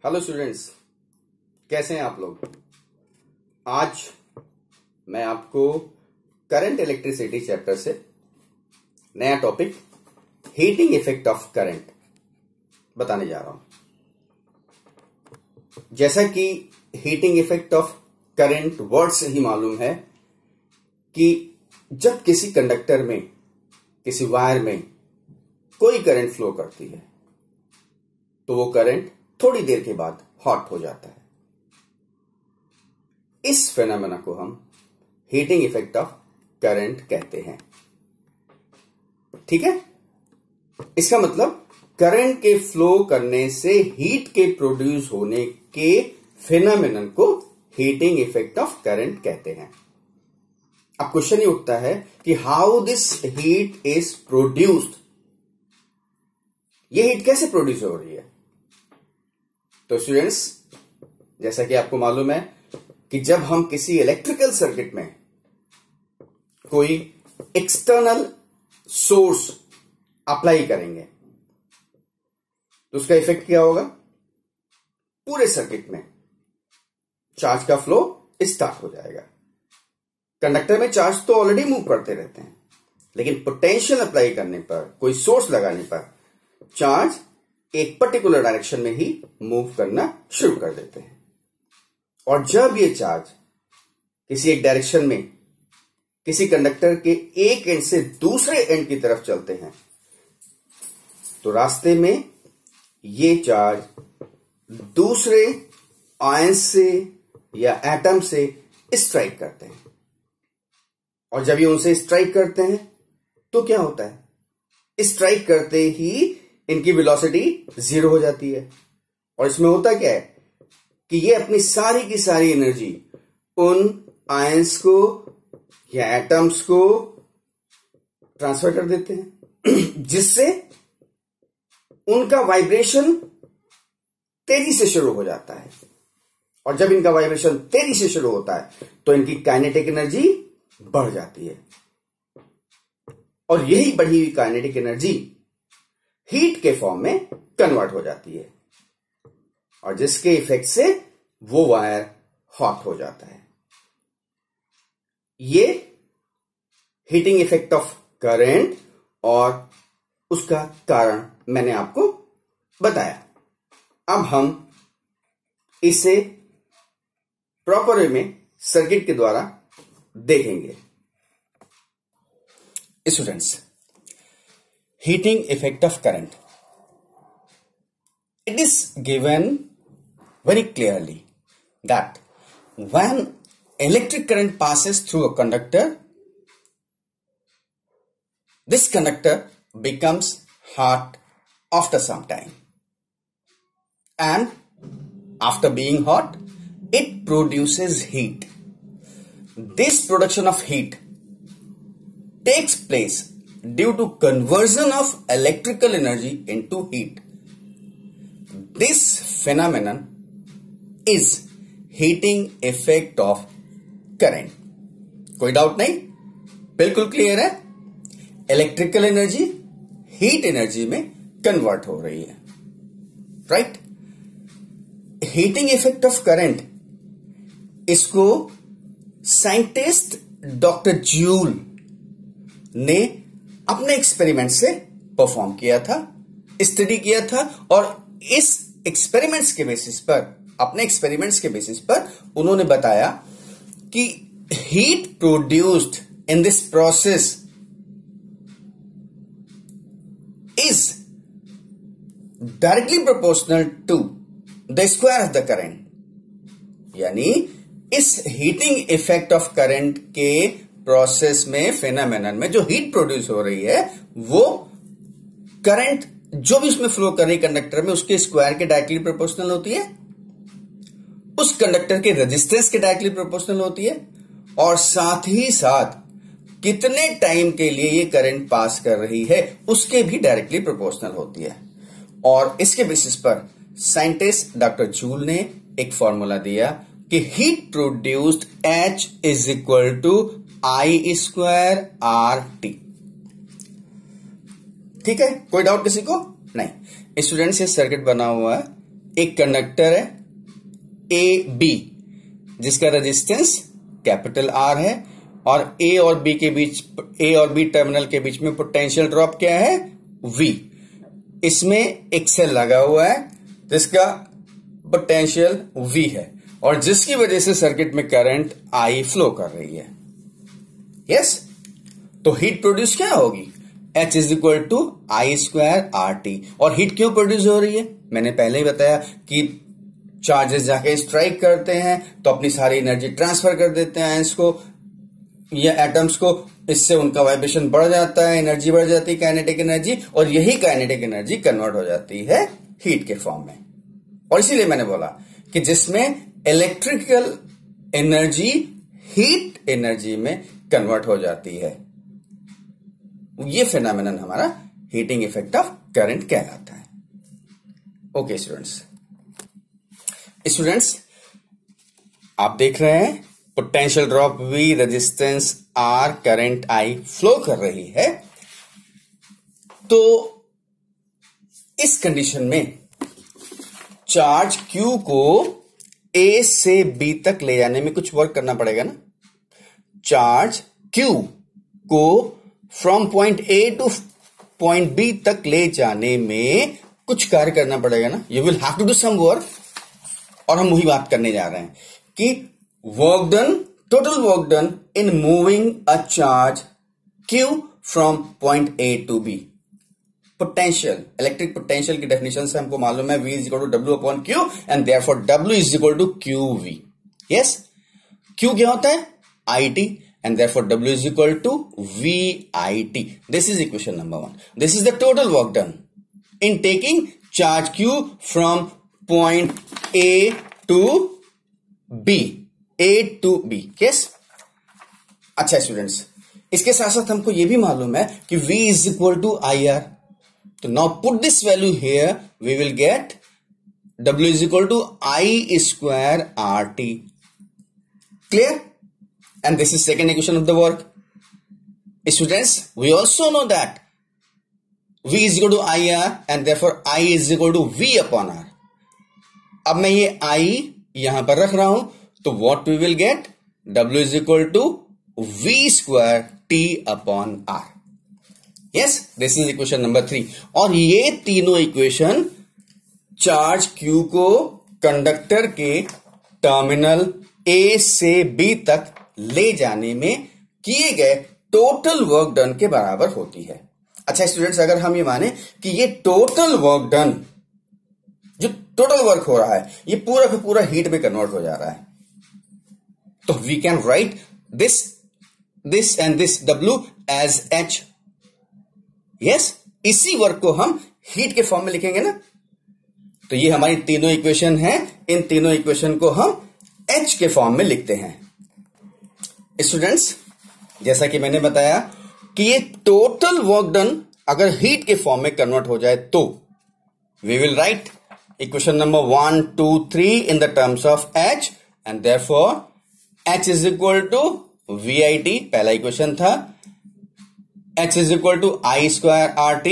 Hello students, कैसे हैं आप लोग। आज मैं आपको करंट इलेक्ट्रिसिटी चैप्टर से नया topic heating effect of current बताने जा रहा हूं। जैसा कि heating effect of current word से ही मालूम है कि जब किसी कंडक्टर में, किसी वायर में कोई करंट फ्लो करती है तो वो करंट थोड़ी देर के बाद हॉट हो जाता है। इस फेनोमेना को हम हीटिंग इफेक्ट ऑफ करंट कहते हैं। ठीक है, इसका मतलब करंट के फ्लो करने से हीट के प्रोड्यूस होने के फेनोमेनन को हीटिंग इफेक्ट ऑफ करंट कहते हैं। अब क्वेश्चन ये उठता है कि how this heat is produced. ये हीट कैसे प्रोड्यूस हो रही है। तो स्टूडेंट्स, जैसा कि आपको मालूम है कि जब हम किसी इलेक्ट्रिकल सर्किट में कोई एक्सटर्नल सोर्स अप्लाई करेंगे तो उसका इफेक्ट क्या होगा। पूरे सर्किट में चार्ज का फ्लो स्टार्ट हो जाएगा। कंडक्टर में चार्ज तो ऑलरेडी मूव करते रहते हैं, लेकिन पोटेंशियल अप्लाई करने पर, कोई सोर्स लगाने पर चार्ज एक पर्टिकुलर डायरेक्शन में ही मूव करना शुरू कर देते हैं। और जब ये चार्ज किसी एक डायरेक्शन में किसी कंडक्टर के एक एंड से दूसरे एंड की तरफ चलते हैं तो रास्ते में ये चार्ज दूसरे आयन से या एटम से स्ट्राइक करते हैं। और जब ये उनसे स्ट्राइक करते हैं तो क्या होता है, स्ट्राइक करते ही इनकी वेलोसिटी 0 हो जाती है। और इसमें होता क्या है कि ये अपनी सारी की सारी एनर्जी उन आयंस को या एटम्स को ट्रांसफर कर देते हैं, जिससे उनका वाइब्रेशन तेजी से शुरू हो जाता है। और जब इनका वाइब्रेशन तेजी से शुरू होता है तो इनकी काइनेटिक एनर्जी बढ़ जाती है। और यही बढ़ी हुई काइनेटिक एनर्जी हीट के फॉर्म में कन्वर्ट हो जाती है और जिसके इफेक्ट से वो वायर हॉट हो जाता है। ये हीटिंग इफेक्ट ऑफ करंट और उसका कारण मैंने आपको बताया। अब हम इसे प्रॉपर वे में सर्किट के द्वारा देखेंगे। Students, heating effect of current. It is given very clearly that when electric current passes through a conductor, this conductor becomes hot after some time. And after being hot, it produces heat. This production of heat takes place due to conversion of electrical energy into heat. This phenomenon is heating effect of current. कोई doubt नहीं, बिल्कुल clear है। Electrical energy heat energy में convert हो रही है, right. Heating effect of current, इसको scientist doctor joule ने अपने एक्सपेरिमेंट से परफॉर्म किया था, स्टडी किया था। और इस एक्सपेरिमेंट्स के बेसिस पर, अपने एक्सपेरिमेंट्स के बेसिस पर उन्होंने बताया कि heat produced in this process is directly proportional to the square of the current. यानी इस हीटिंग इफेक्ट ऑफ करंट के प्रोसेस में, फेनोमेनन में जो हीट प्रोड्यूस हो रही है वो करंट जो भी उसमें फ्लो कर रही है कंडक्टर में, उसके स्क्वायर के डायरेक्टली प्रोपोर्शनल होती है, उस कंडक्टर के रेजिस्टेंस के डायरेक्टली प्रोपोर्शनल होती है, और साथ ही साथ कितने टाइम के लिए ये करंट पास कर रही है उसके भी डायरेक्टली प्रोपोर्शनल होती है। और इसके बेसिस पर साइंटिस्ट डॉक्टर जूल ने एक फॉर्मूला दिया कि heat produced H is equal to I square RT। ठीक है, कोई डाउट किसी को नहीं। स्टूडेंट्स, ये सर्किट बना हुआ है एक कंडक्टर है ए बी जिसका रेजिस्टेंस कैपिटल आर है और ए और बी के बीच, ए और बी टर्मिनल के बीच में पोटेंशियल ड्रॉप क्या है? V। इसमें एक सेल लगा हुआ है जिसका पोटेंशियल V है और जिसकी वजह से सर्किट में करंट I फ्लो कर रही है। यस, तो हीट प्रोड्यूस क्या होगी? H is equal to I square R T. और हीट क्यों प्रोड्यूस हो रही है? मैंने पहले ही बताया कि चार्जेस जाके स्ट्राइक करते हैं तो अपनी सारी एनर्जी ट्रांसफर कर देते हैं आयंस को या एटम्स को, इससे उनका वाइब्रेशन बढ़ जाता है, एनर्जी बढ़ जाती है, काइनेटिक एनर्जी, और यही काइनेटिक एनर्जी कन्वर्ट हो जाती है हीट के फॉर्म में। और इसीलिए मैंने बोला कि जिसमें इलेक्ट्रिकल एनर्जी हीट एनर्जी में कन्वर्ट हो जाती है, ये फिनोमेनन हमारा हीटिंग इफेक्ट ऑफ करंट कहलाता है। ओके स्टूडेंट्स, आप देख रहे हैं potential drop V, resistance R, current I flow कर रही है। तो इस कंडीशन में चार्ज Q को A से B तक ले जाने में कुछ वर्क करना पड़ेगा ना। चार्ज Q को from point A two point B तक ले जाने में कुछ कार्य करना पड़ेगा ना। You will have to do some work. और हम वही बात करने जा रहे हैं कि work done, total work done in moving a charge Q from point A to B। Potential, electric potential की डेफिनेशन से हमको मालूम है V is equal to W upon Q and therefore W is equal to QV। Yes, Q क्या होता है? IT and therefore W is equal to VIT. This is equation number 1. This is the total work done in taking charge Q from point A to B. A to B. Yes? अच्छा students, इसके साथ साथ हमको यह भी मालूम है कि V is equal to IR. तो now put this value here, we will get W is equal to I square RT. Clear? And this is second equation of the work. Students, we also know that V is equal to IR and therefore I is equal to V upon R. अब मैं ये I यहां पर रख रहा हूं तो what we will get? W is equal to V square T upon R. Yes, this is equation number 3. और ये तीनों इक्वेशन चार्ज Q को कंडक्टर के टर्मिनल A से B तक ले जाने में किए गए टोटल वर्क डन के बराबर होती है। अच्छा स्टूडेंट्स, अगर हम ये माने कि ये टोटल वर्क डन, जो टोटल वर्क हो रहा है, ये पूरा का पूरा हीट में कन्वर्ट हो जा रहा है, तो we can write this and this W as H। Yes, इसी वर्क को हम हीट के फॉर्म में लिखेंगे ना। तो ये हमारी तीनों इक्वेशन है, इन तीनों इक्वेशन को हम H के फॉर्म में लिखते हैं। स्टूडेंट्स, जैसा कि मैंने बताया कि ये टोटल वर्क डन अगर हीट के फॉर्म में कन्वर्ट हो जाए तो we will write equation number 1, 2, 3 in the terms of H and therefore H is equal to VIT, पहला इक्वेशन था। H is equal to I square RT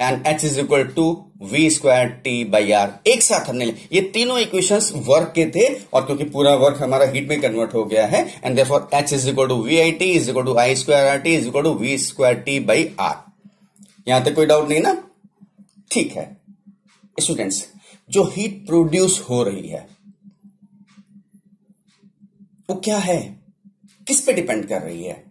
and H is equal to V square T by R। एक साथ हमने ये तीनों equations work के थे और क्योंकि पूरा वर्क हमारा हीट में कन्वर्ट हो गया है and therefore H is equal to VIT is equal to I square RT is equal to V square T by R। यहां तक कोई डाउट नहीं ना? ठीक है स्टूडेंट्स, जो हीट प्रोड्यूस हो रही है वो क्या है, किस पे डिपेंड कर रही है?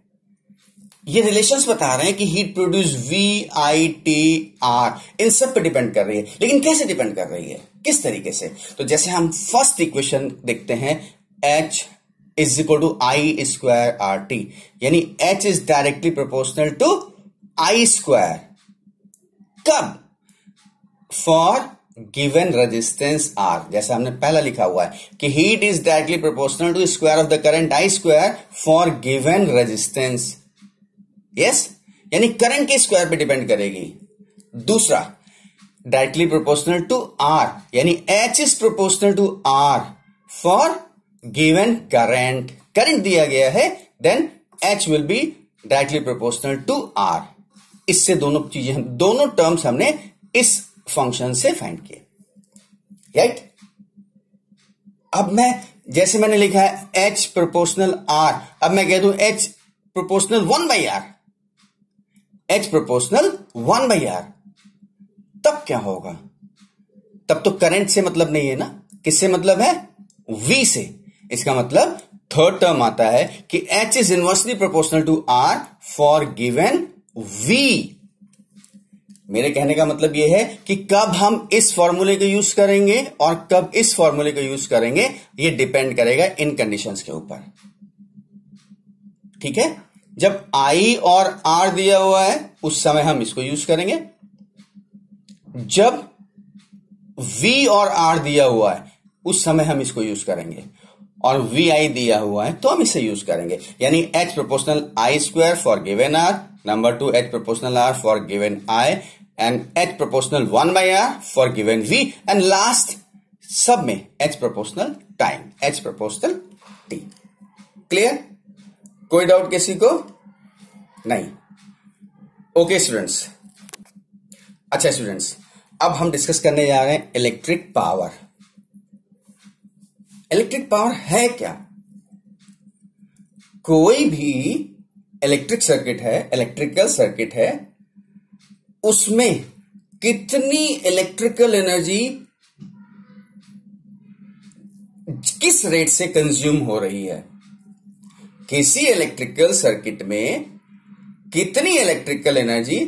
ये रिलेशंस बता रहे हैं कि हीट प्रोड्यूस VIT-R इन सब पे डिपेंड कर रही है। लेकिन कैसे डिपेंड कर रही है, किस तरीके से? तो जैसे हम फर्स्ट इक्वेशन देखते हैं, H is equal to I square RT, यानी H is directly proportional to I square. कब? For given resistance R। जैसा हमने पहला लिखा हुआ है कि heat is directly proportional to square of the current I square for given resistance. Yes, यानी करंट के स्क्वायर पे डिपेंड करेगी। दूसरा, डायरेक्टली प्रोपोर्शनल टू R, यानी H is proportional to R for given current. Current दिया गया है, then H will be directly proportional to R। इससे दोनों चीजें, दोनों टर्म्स हमने इस फंक्शन से फाइंड किए, राइट? अब मैं जैसे मैंने लिखा है H प्रोपोर्शनल R, अब मैं कह दूं H proportional 1/R, H proportional 1/R, तब क्या होगा? तब तो करंट से मतलब नहीं है ना, किससे मतलब है? V से। इसका मतलब थर्ड टर्म आता है कि H is inversely proportional to R for given V। मेरे कहने का मतलब यह है कि कब हम इस फॉर्मूले को यूज करेंगे और कब इस फॉर्मूले को यूज करेंगे, यह डिपेंड करेगा इन कंडीशंस के ऊपर। ठीक है, जब I और R दिया हुआ है उस समय हम इसको यूज करेंगे, जब V और R दिया हुआ है उस समय हम इसको यूज करेंगे, और VI दिया हुआ है तो हम इसे यूज करेंगे। यानी H proportional I square for given R, number 2 H proportional R for given I, and H proportional 1/R for given V, and last सब में H proportional time, H proportional T। Clear? कोई doubt किसी को? नहीं। Okay students. अच्छा students, अब हम discuss करने जा रहे हैं इलेक्ट्रिक पावर। इलेक्ट्रिक पावर है क्या? कोई भी इलेक्ट्रिक सर्किट है, इलेक्ट्रिकल सर्किट है, उसमें कितनी इलेक्ट्रिकल एनर्जी किस रेट से कंज्यूम हो रही है, किसी इलेक्ट्रिकल सर्किट में कितनी इलेक्ट्रिकल एनर्जी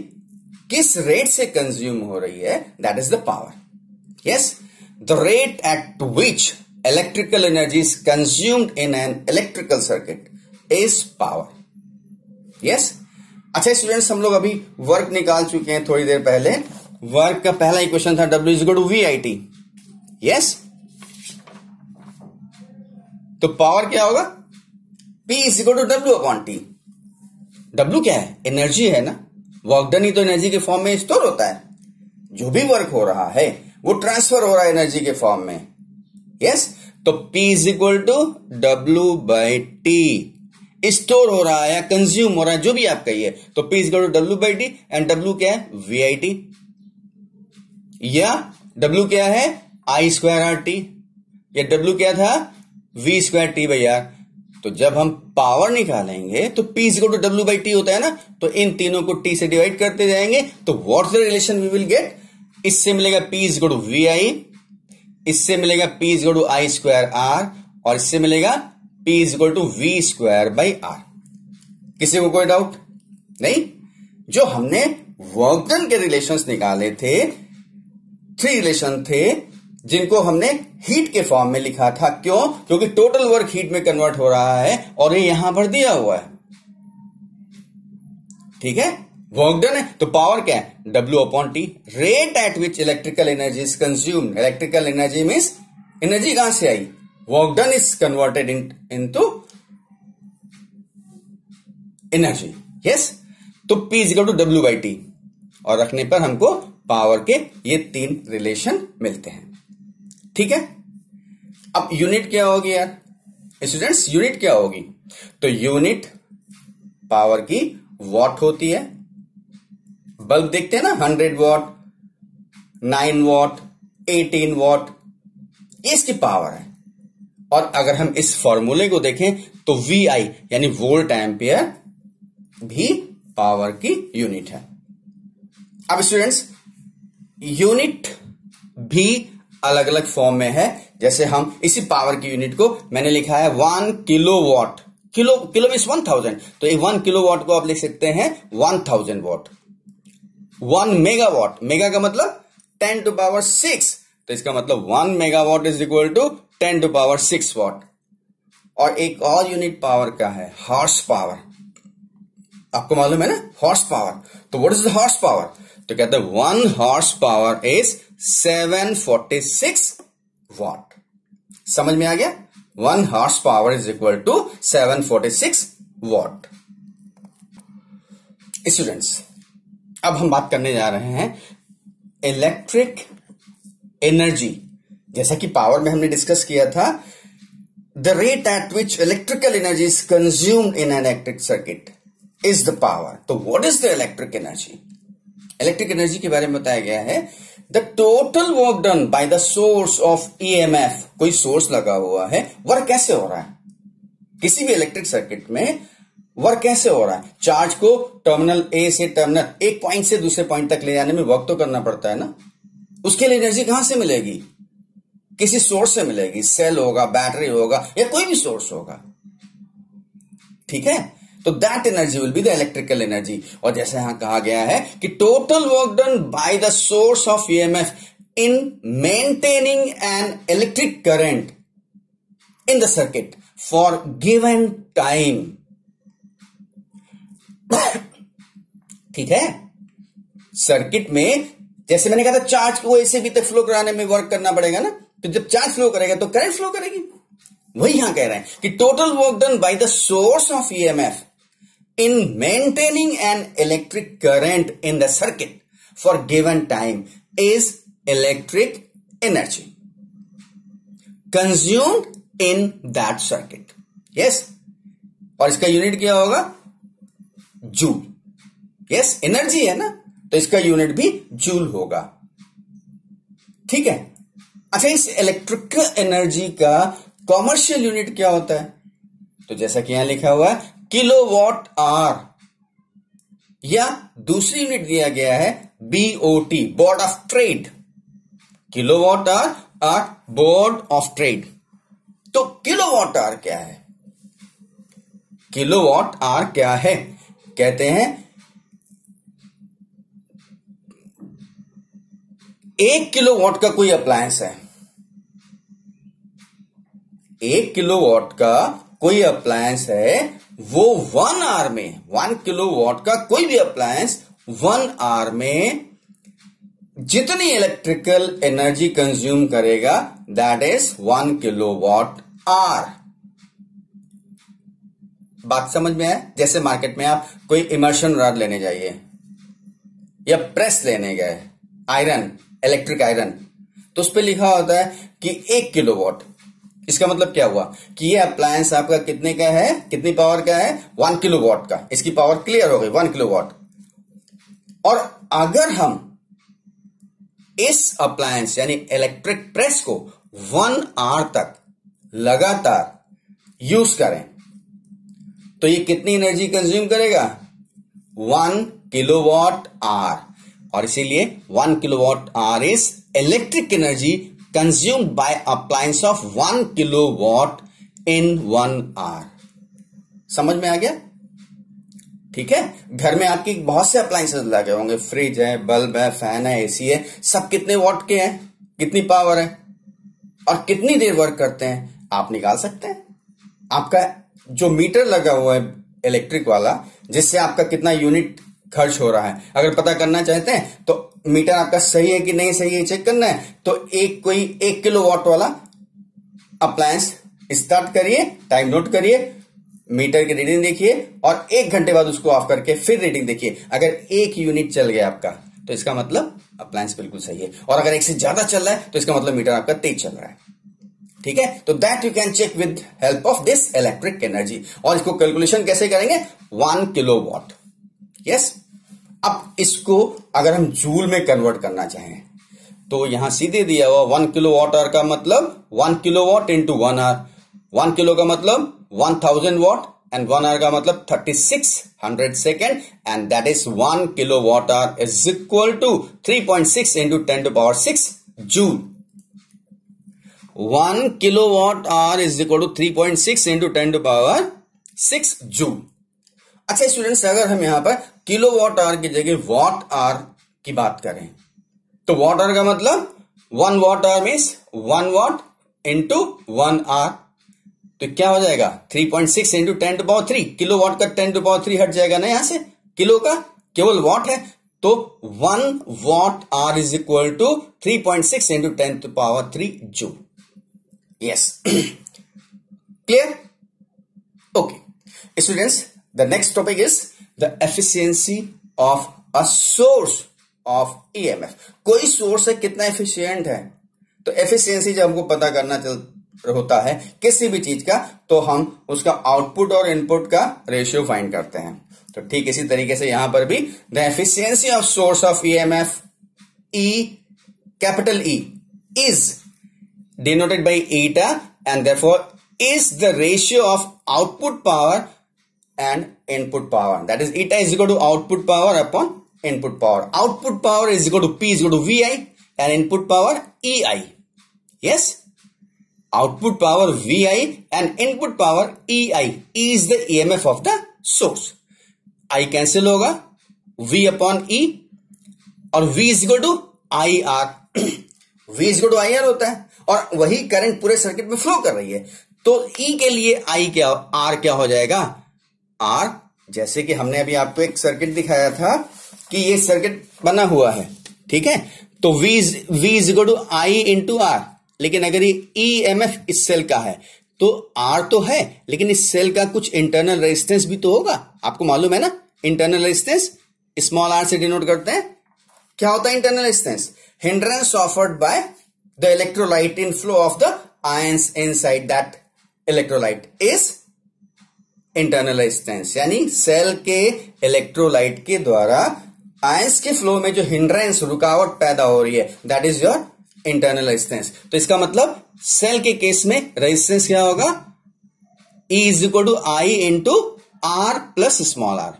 किस रेट से कंज्यूम हो रही है, that is the power. Yes, the rate at which electrical energy is consumed in an electrical circuit is power. Yes? अच्छा स्टूडेंट्स, हम लोग अभी वर्क निकाल चुके हैं थोड़ी देर पहले। वर्क का पहला इक्वेशन था W is equal to VIT। Yes, तो पावर क्या होगा? P is equal to W upon T। W क्या है? एनर्जी है ना, वर्क डन ही तो एनर्जी के फॉर्म में स्टोर होता है। जो भी वर्क हो रहा है वो ट्रांसफर हो रहा है एनर्जी के फॉर्म में। यस, तो P is equal to W/T, store हो रहा है या कंज्यूम हो रहा है, जो भी आप कहिए, तो P is equal to W/T, and W क्या है? VIT, या W क्या है? I²RT, या W क्या था? V²T/R। तो जब हम पावर निकालेंगे तो P is equal to W/T होता है ना, तो इन तीनों को T से डिवाइड करते जाएंगे, तो what the relation we will get? इससे मिलेगा P is equal to VI, इससे मिलेगा P is equal to I²R, और इससे मिलेगा P is equal to V²/R। किसी को कोई डाउट नहीं? जो हमने वर्क डन के रिलेशंस निकाले थे, 3 रिलेशन थे जिनको हमने हीट के फॉर्म में लिखा था। क्यों? क्योंकि टोटल वर्क हीट में कन्वर्ट हो रहा है और ये यहां पर दिया हुआ है। ठीक है, वर्क डन है तो पावर क्या है? W/T। Rate at which electrical energy is consumed, electrical energy means energy कहां से आई? Work done is converted into energy. Yes, तो P is equal to W/T, और रखने पर हमको पावर के ये 3 रिलेशन मिलते हैं। ठीक है, अब यूनिट क्या होगी यार स्टूडेंट्स? यूनिट क्या होगी? तो यूनिट पावर की वॉट होती है। बल्ब देखते हैं ना, 100 वॉट, 9 वॉट, 18 वॉट, ये इसकी पावर है। और अगर हम इस फॉर्मूले को देखें तो VI यानी वोल्ट एम्पियर भी पावर की यूनिट है। अब स्टूडेंट्स, यूनिट भी अलग अलग फॉर्म में है। जैसे हम इसी पावर की यूनिट को मैंने लिखा है 1 किलोवाट, किलो मीन्स 1000, तो 1 किलोवाट को आप लिख सकते हैं 1000 वॉट। 1 मेगावाट, मेगा का मतलब 10⁶, तो इसका मतलब 1 megawatt is equal to 10⁶ watt. और एक और यूनिट पावर का है हॉर्स पावर। आपको मालूम है ना हॉर्स पावर, तो what is the horse power? तो कहते हैं 1 हॉर्स पावर इज 746 वॉट। समझ में आ गया? 1 horse power is equal to 746 watt. Students, अब हम बात करने जा रहे हैं इलेक्ट्रिक एनर्जी। जैसा कि पावर में हमने डिस्कस किया था, the rate at which electrical energy is consumed in an electric circuit is the power. तो what is the electric energy? Electric energy के बारे में बताया गया है the total work done by the source of EMF. कोई source लगा हुआ है, वर्क कैसे हो रहा है किसी भी इलेक्ट्रिक सर्किट में, वर्क कैसे हो रहा है। चार्ज को टर्मिनल ए से टर्मिनल एक पॉइंट से दूसरे पॉइंट तक ले जाने में वर्क तो करना पड़ता है ना, उसके लिए एनर्जी कहां से मिलेगी, किसी सोर्स से मिलेगी, सेल होगा, बैटरी होगा या कोई भी सोर्स होगा, ठीक है। तो that energy will be the electrical energy. और जैसे यहां कहा गया है कि total work done by the source of EMF in maintaining an electric current in the circuit for given time, ठीक है। सर्किट में जैसे मैंने कहा था चार्ज को ऐसे भी तक फ्लो कराने में वर्क करना पड़ेगा ना, तो जब चार्ज फ्लो करेगा तो करंट फ्लो करेगी। वही यहां कह रहे हैं कि total work done by the source of EMF in maintaining an electric current in the circuit for given time is electric energy consumed in that circuit. Yes, और इसका यूनिट क्या होगा, जूल। यस, एनर्जी है ना, तो इसका unit भी joule होगा, ठीक है। अच्छा, इस इलेक्ट्रिकल एनर्जी का कॉमर्शियल यूनिट क्या होता है, तो जैसा कि यहां लिखा हुआ है किलोवाट आवर, या दूसरी यूनिट दिया गया है BOT, board of trade, kilowatt hour और बोर्ड ऑफ ट्रेड। तो किलोवाट आवर क्या है, किलोवाट आवर क्या है, कहते हैं 1 किलोवाट का कोई अप्लायंस है, 1 किलोवाट का कोई अप्लायंस है, वो 1 आवर में, 1 किलोवाट का कोई भी अप्लायंस 1 आवर में जितनी इलेक्ट्रिकल एनर्जी कंज्यूम करेगा दैट इज 1 किलोवाट आवर। बात समझ में है। जैसे मार्केट में आप कोई इमर्शन रॉड लेने जाइए या प्रेस लेने गए, आयरन, इलेक्ट्रिक आयरन, तो उस पर लिखा होता है कि 1 किलोवाट। इसका मतलब क्या हुआ कि ये अप्लायंस आपका कितने का है, कितनी पावर का है, 1 किलोवाट का। इसकी पावर क्लियर हो गई 1 किलोवाट। और अगर हम इस अप्लायंस यानी इलेक्ट्रिक प्रेस को 1 आवर तक लगातार यूज करें तो ये कितनी एनर्जी कंज्यूम करेगा, 1 किलोवाट आवर। और इसीलिए 1 kilowatt hour is electric energy consumed by appliance of 1 kilowatt in 1 hour। समझ में आ गया, ठीक है। घर में आपकी बहुत से अप्लायंसेस लगे होंगे, फ्रिज है, बल्ब है, फैन है, एसी है, सब कितने वॉट के हैं, कितनी पावर है और कितनी देर वर्क करते हैं, आप निकाल सकते हैं। आपका जो मीटर लगा हुआ है इलेक्ट्रिक वाला, जिससे आपका कितना यूनिट खर्च हो रहा है, अगर पता करना चाहते हैं तो मीटर आपका सही है कि नहीं सही है चेक करना है, तो कोई 1 किलोवाट वाला अप्लायंस स्टार्ट करिए, टाइम नोट करिए, मीटर की रीडिंग देखिए और 1 घंटे बाद उसको ऑफ करके फिर रीडिंग देखिए। अगर 1 यूनिट चल गया आपका तो इसका मतलब अप्लायंस बिल्कुल सही है, और अगर 1 से ज्यादा चल रहा है तो इसका मतलब मीटर आपका तेज चल रहा है, ठीक है। तो that you can check with help of this electric energy. और इसको कैलकुलेशन कैसे करेंगे, 1 किलोवाट। यस, अब इसको अगर हम जूल में कन्वर्ट करना चाहें तो यहां सीधे दिया हुआ 1 किलोवाट आवर का मतलब 1 किलोवाट इंटू 1 आवर। 1 किलो का मतलब 1000 वॉट एंड 1 आवर का मतलब 3600 second, and that is 1 kilowatt hour is equal to 3.6 into 10⁶ joule. 1 kilowatt hour is equal to 3.6 into 10⁶ joule. अच्छा स्टूडेंट्स, अगर हम यहां पर किलोवाट आवर की जगह वॉट आवर की बात करें तो वॉट आवर का मतलब 1 watt hour means 1 watt into 1 hour, तो क्या हो जाएगा 3.6 इंटू 10⁻3। किलोवाट का 10⁻3 हट जाएगा ना यहां से, किलो का केवल वॉट है, तो 1 watt hour is equal to 3.6 into 10⁻3 joule. Yes, clear, okay students. The next topic is the efficiency of a source of EMF। कोई सोर्स है कितना एफिशिएंट है, तो एफिशिएंसी जब हमको पता करना होता है किसी भी चीज का, तो हम उसका आउटपुट और इनपुट का रेशियो फाइंड करते हैं। तो ठीक इसी तरीके से यहां पर भी the efficiency of source of EMF E capital E is denoted by eta and therefore is the ratio of output power and input power. That is, eta is equal to output power upon input power. Output power is equal to P is equal to VI and input power EI. Yes? Output power VI and input power EI. E is the EMF of the source. I cancel होगा V upon E और V is equal to IR. V is equal to IR होता है और वही current पूरे circuit में flow कर रही है। तो E के लिए I क्या R क्या हो जाएगा? R जैसे कि हमने अभी आपको एक सर्किट दिखाया था कि ये सर्किट बना हुआ है, ठीक है, तो V is equal to I into R। लेकिन अगर ये EMF इस सेल का है तो R तो है, लेकिन इस सेल का कुछ इंटरनल रेजिस्टेंस भी तो होगा। आपको मालूम है ना, इंटरनल रेजिस्टेंस स्मॉल r से डिनोट करते हैं। क्या होता है internal resistance? Hindrance offered by the electrolyte in flow of the ions inside that electrolyte is internal resistance. यानी सेल के इलेक्ट्रोलाइट के द्वारा आयंस के फ्लो में जो हिंड्रेंस रुकावट पैदा हो रही है that is your internal resistance. तो इसका मतलब सेल के केस में रेजिस्टेंस क्या होगा? E is equal to I into R plus small r।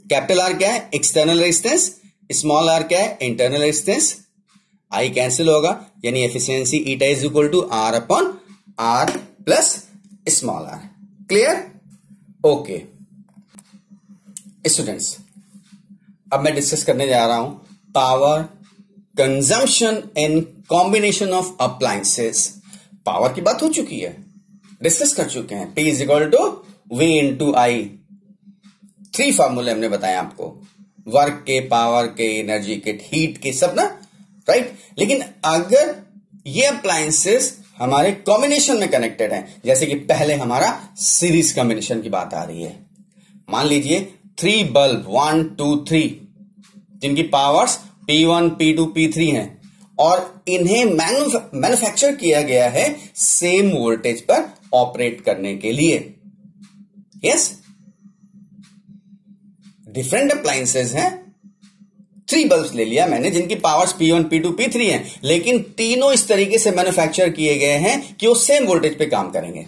Capital R क्या है? External resistance. स्मॉल r क्या है? Internal resistance. I कैंसिल होगा, यानी efficiency eta is equal to R upon R plus small r। Clear? Okay students, अब मैं discuss करने जा रहा हूं power consumption in combination of appliances. Power की बात हो चुकी है, डिस्कस कर चुके हैं। P is equal to V into I। 3 फॉर्मूले हमने बताया आपको, वर्क के, पावर के, एनर्जी के, हीट के, सब ना, राइट। लेकिन अगर ये अप्लायंसेस हमारे कॉम्बिनेशन में कनेक्टेड हैं, जैसे कि पहले हमारा सीरीज कॉम्बिनेशन की बात आ रही है, मान लीजिए 3 बल्ब 1 2 3 जिनकी पावर्स P1 P2 P3 हैं और इन्हें मैन्युफैक्चर किया गया है सेम वोल्टेज पर ऑपरेट करने के लिए। यस, डिफरेंट अप्लायंसेस हैं। 3 बल्ब्स ले लिया मैंने जिनकी पावर्स P1 P2 P3 हैं, लेकिन तीनों इस तरीके से मैन्युफैक्चर किए गए हैं कि वो सेम वोल्टेज पे काम करेंगे।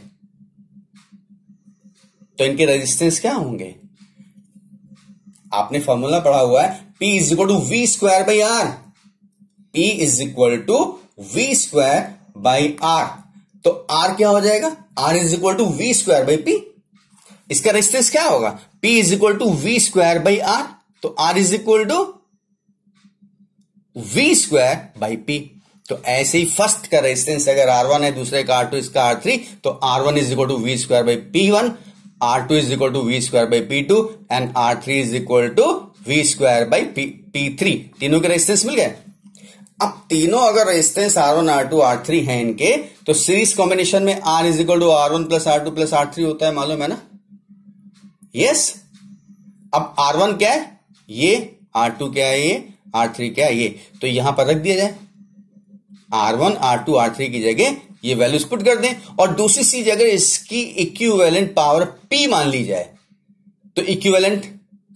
तो इनके रेजिस्टेंस क्या होंगे? आपने फॉर्मूला पढ़ा हुआ है, P is equal to V square by R। P is equal to V square by R। तो R क्या हो जाएगा? R is equal to V square by P। इसका रेजिस्टेंस क्या होगा? P is equal to V square by R। तो R is equal to V square by P। तो ऐसे ही फर्स्ट का रेजिस्टेंस अगर R1 है, दूसरे का R2, इसका R3, तो R1 is equal to V square by P1, R2 is equal to V square by P2 and R3 is equal to V square by P3। तीनों के रेजिस्टेंस मिल गए। अब तीनों अगर रेजिस्टेंस R1 R2 R3 हैं इनके, तो सीरीज कॉम्बिनेशन में R is equal to R1 plus R2 plus R3 होता है, मालूम है ना? यस। अब R1 क्या है? ये। R2 क्या है? ये। R3 क्या है? ये। तो यहां पर रख दिया जाए R1 R2 R3 की जगह ये वैल्यूज पुट कर दें और दूसरी चीज अगर इसकी इक्विवेलेंट पावर P मान ली जाए तो इक्विवेलेंट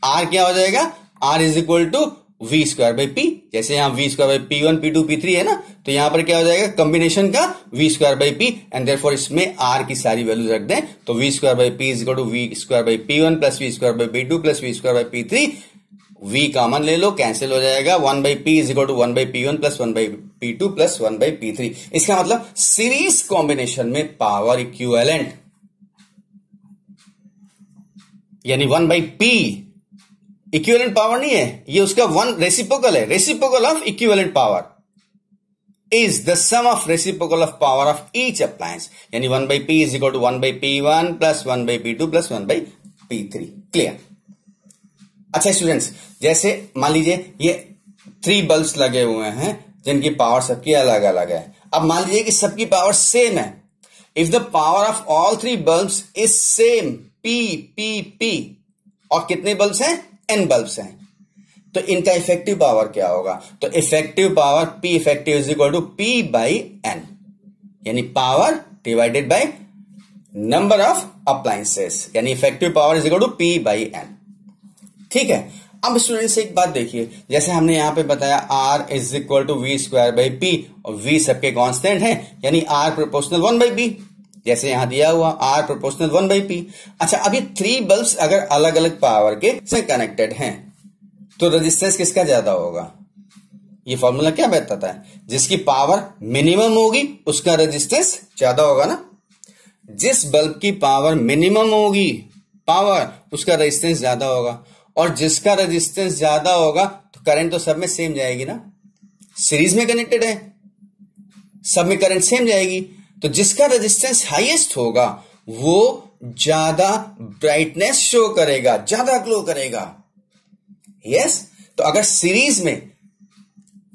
R क्या हो जाएगा? R is equal to V square by P। जैसे यहां V square by P1 P2 P3 है ना, तो यहां पर क्या हो जाएगा? कॉम्बिनेशन का V square by P and therefore इसमें R की सारी वैल्यूज रख दें तो V square by P is equal to V square by P1 plus V square by P2 plus V square by P3। V common ले लो, cancel हो जाएगा। 1 by P is equal to 1 by P1 plus 1 by P2 plus 1 by P3। इसका मतलब series combination में power equivalent यानी 1 by P equivalent power नहीं है, ये उसका 1 रेसिप्रोकल है। Reciprocal of equivalent power is the sum of reciprocal of power of each appliance, यानी 1 by P is equal to 1 by P1 plus 1 by P2 plus 1 by P3। Clear? अच्छा students, जैसे मान लीजिए ये 3 बल्ब्स लगे हुए हैं जिनकी पावर सबकी अलग अलग है। अब मान लीजिए कि सबकी पावर सेम है। If the power of all 3 bulbs is same P P P और कितने बल्ब्स हैं? N बल्ब्स हैं, तो इनका इफेक्टिव पावर क्या होगा? तो effective power P effective is equal to P by N, यानी power divided by number of appliances, यानी effective power is equal to P by N। ठीक है, अब स्टूडेंट्स एक बात देखिए, जैसे हमने यहां पे बताया R is equal to V square by P, और V सबके कांस्टेंट हैं, यानी R प्रोपोर्शनल 1 बाई P, जैसे यहां दिया हुआ R प्रोपोर्शनल 1 बाई P। अच्छा, अब ये 3 बल्ब्स अगर अलग अलग पावर के से कनेक्टेड हैं तो रेजिस्टेंस किसका ज्यादा होगा? ये फॉर्मूला क्या बताता है? जिसकी पावर मिनिमम होगी उसका रेजिस्टेंस ज्यादा होगा ना। जिस बल्ब की पावर मिनिमम होगी पावर, उसका रेजिस्टेंस ज्यादा होगा, और जिसका रेजिस्टेंस ज्यादा होगा तो करंट तो सब में सेम जाएगी ना, सीरीज में कनेक्टेड है, सब में करंट सेम जाएगी, तो जिसका रेजिस्टेंस हाईएस्ट होगा वो ज्यादा ब्राइटनेस शो करेगा, ज्यादा ग्लो करेगा। यस, तो अगर सीरीज में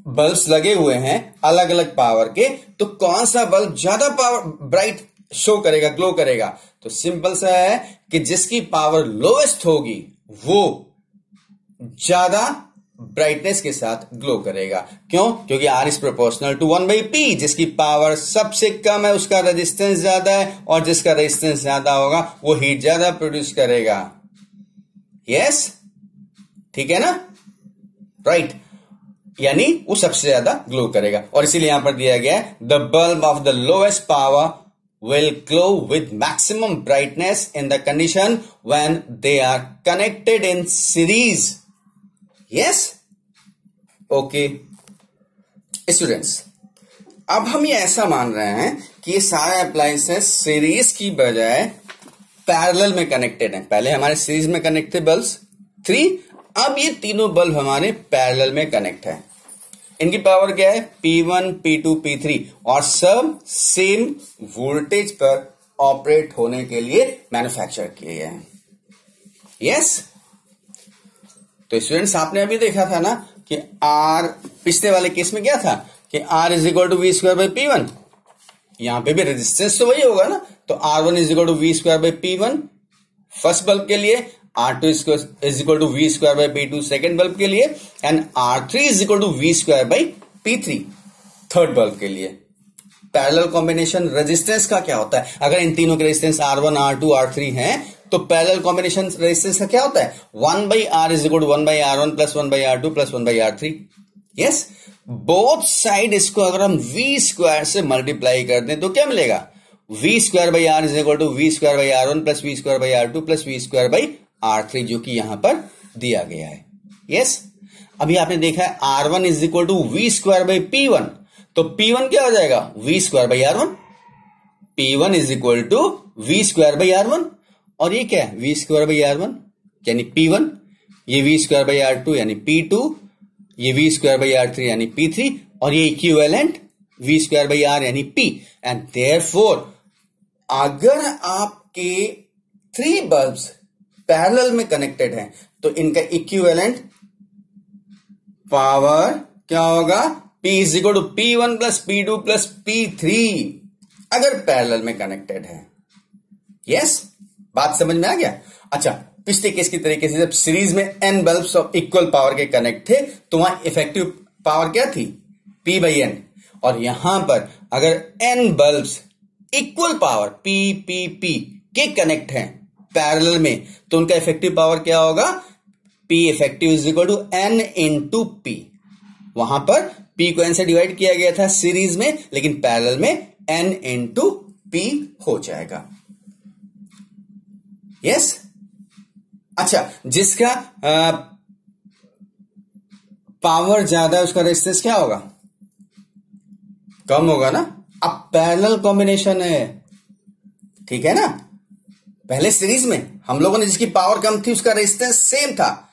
बल्ब्स लगे हुए हैं अलग अलग पावर के, तो कौन सा बल्ब ज्यादा पावर ब्राइट शो करेगा, ग्लो करेगा? तो सिंपल सा है कि जिसकी पावर लोएस्ट होगी वो ज्यादा ब्राइटनेस के साथ ग्लो करेगा। क्यों? क्योंकि R is proportional to 1 by P, जिसकी पावर सबसे कम है उसका रेजिस्टेंस ज्यादा है, और जिसका रेजिस्टेंस ज्यादा होगा वो हीट ज्यादा प्रोड्यूस करेगा। यस, ठीक है ना, राइट, यानी वो सबसे ज्यादा ग्लो करेगा। और इसीलिए यहां पर दिया गया है the bulb of the lowest power will glow with maximum brightness in the condition when they are connected in series. Yes? Okay. Students, अब हम ये ऐसा मान रहे हैं कि ये सारे अप्लायंसेस सीरीज की बजाय पैरेलल में कनेक्टेड हैं। पहले हमारे सीरीज में कनेक्ट थे बल्ब्स 3, अब ये तीनों बल्ब हमारे पैरेलल में कनेक्ट है। इनकी पावर क्या है? P1, P2, P3, और सब सेम वोल्टेज पर ऑपरेट होने के लिए मैन्युफैक्चर किए गए हैं। यस, तो स्टूडेंट्स आपने अभी देखा था ना कि R, पिछले वाले केस में क्या था कि R is equal to V square by P1, यहां पे भी रेजिस्टेंस तो वही होगा ना, तो R1 is equal to V square by P1 first bulb के लिए, R2 is equal to V square by P2 second bulb के लिए, and R3 is equal to V square by P3 third bulb के लिए। Parallel combination resistance का क्या होता है? अगर इन तीनों के रेजिस्टेंस R1, R2, R3 हैं तो पैरेलल कॉम्बिनेशन रेजिस्टेंस का क्या होता है? 1 by R is equal to 1 by R1 plus 1 by R2 plus 1 by R3। Yes, both side इसको अगर हम V स्क्वायर से मल्टीप्लाई कर दें तो क्या मिलेगा? V square by R is equal to V square by R1 plus V square by R2 plus V square by R3, जो कि यहां पर दिया गया है। यस, अभी आपने देखा है R1 is equal to V square by P1, तो P1 क्या हो जाएगा? V square by R1। P1 is equal to V square by R1, और ये क्या है? V स्क्वायर बाई R1 यानी P1, ये V स्क्वायर बाई R2 यानी P2, ये V स्क्वायर बाई R3 यानी P3, और ये equivalent V square by R यानी P। एंड देयरफॉर अगर आपके 3 बल्ब्स पैरेलल में कनेक्टेड हैं तो इनका इक्विवेलेंट पावर क्या होगा? P is equal to P1 plus P2 plus P3 अगर पैरेलल में कनेक्टेड है। यस, बात समझ में आ गया? अच्छा, पिछले केस की तरीके से जब सीरीज में n bulbs of equal power के कनेक्ट थे तो वहां इफेक्टिव पावर क्या थी? P बाई N, और यहां पर अगर n bulbs equal power P के कनेक्ट हैं पैरेलल में तो उनका इफेक्टिव पावर क्या होगा? P effective is equal to N into P। वहां पर P को N से डिवाइड किया गया था सीरीज में, लेकिन पैरेलल में N इंटू P हो जाएगा। यस, अच्छा, जिसका पावर ज्यादा है उसका रेजिस्टेंस क्या होगा? कम होगा ना। अब पैरेलल कॉम्बिनेशन है, ठीक है ना। पहले सीरीज में हम लोगों ने जिसकी पावर कम थी उसका रेजिस्टेंस सेम था,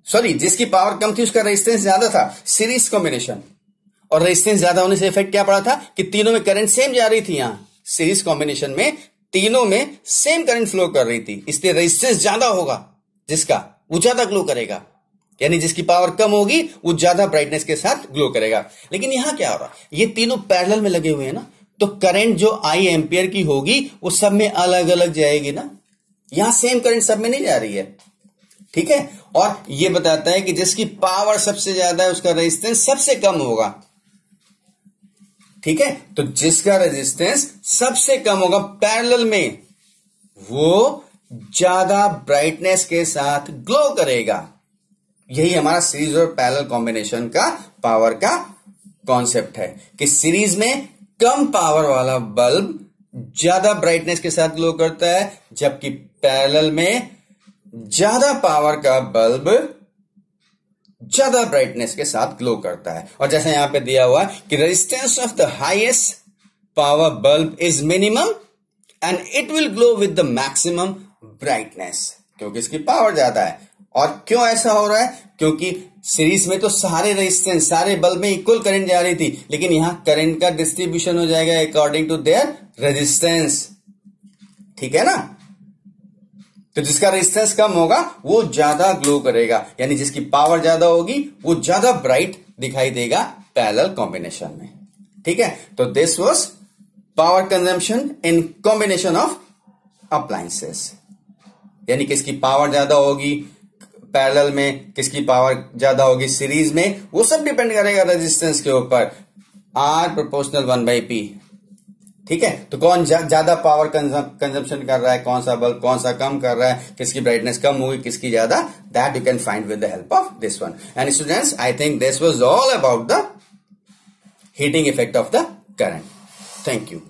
सॉरी, जिसकी पावर कम थी उसका रेजिस्टेंस ज्यादा था, सीरीज कॉम्बिनेशन। और रेजिस्टेंस ज्यादा होने से इफेक्ट क्या पड़ा था कि तीनों में करंट सेम जा रही थी। यहां सीरीज कॉम्बिनेशन में तीनों में सेम करंट फ्लो कर रही थी, इसलिए रेजिस्टेंस ज्यादा होगा जिसका, वो ज्यादा ग्लो करेगा, यानी जिसकी पावर कम होगी वो ज्यादा ब्राइटनेस के साथ ग्लो करेगा। लेकिन यहां क्या हो रहा है? ये तीनों पैरेलल में लगे हुए हैं ना, तो करंट जो I एम्पियर की होगी वो सब में अलग अलग जाएगी ना, यहां सेम करंट सब में नहीं जा रही है, ठीक है। और ये बताता है कि जिसकी पावर सबसे ज्यादा है उसका रेजिस्टेंस सबसे कम होगा, ठीक है, तो जिसका रेजिस्टेंस सबसे कम होगा पैरेलल में, वो ज्यादा ब्राइटनेस के साथ ग्लो करेगा। यही हमारा सीरीज और पैरेलल कॉम्बिनेशन का पावर का कॉन्सेप्ट है कि सीरीज में कम पावर वाला बल्ब ज्यादा ब्राइटनेस के साथ ग्लो करता है, जबकि पैरेलल में ज्यादा पावर का बल्ब ज्यादा ब्राइटनेस के साथ ग्लो करता है। और जैसे यहां पे दिया हुआ है कि resistance of the highest power bulb is minimum and it will glow with the maximum brightness, क्योंकि इसकी पावर ज्यादा है। और क्यों ऐसा हो रहा है? क्योंकि सीरीज में तो सारे रेजिस्टेंस, सारे बल्ब में इक्वल करंट जा रही थी, लेकिन यहां करंट का डिस्ट्रीब्यूशन हो जाएगा अकॉर्डिंग टू देयर रेजिस्टेंस, ठीक है ना। तो जिसका रेजिस्टेंस कम होगा वो ज्यादा ग्लो करेगा, यानी जिसकी पावर ज्यादा होगी वो ज्यादा ब्राइट दिखाई देगा पैरेलल कॉम्बिनेशन में, ठीक है। तो this was power consumption in combination of appliances, यानी किसकी पावर ज्यादा होगी पैरेलल में, किसकी पावर ज्यादा होगी सीरीज में, वो सब डिपेंड करेगा रेजिस्टेंस के ऊपर। R प्रोपोर्शनल 1/P, ठीक है। तो कौन ज्यादा पावर कंजम्पशन कर रहा है, कौन सा बल्ब कौन सा कम कर रहा है, किसकी ब्राइटनेस कम होगी, किसकी ज्यादा, that you can find with the help of this one. And students, I think this was all about the heating effect of the current. Thank you.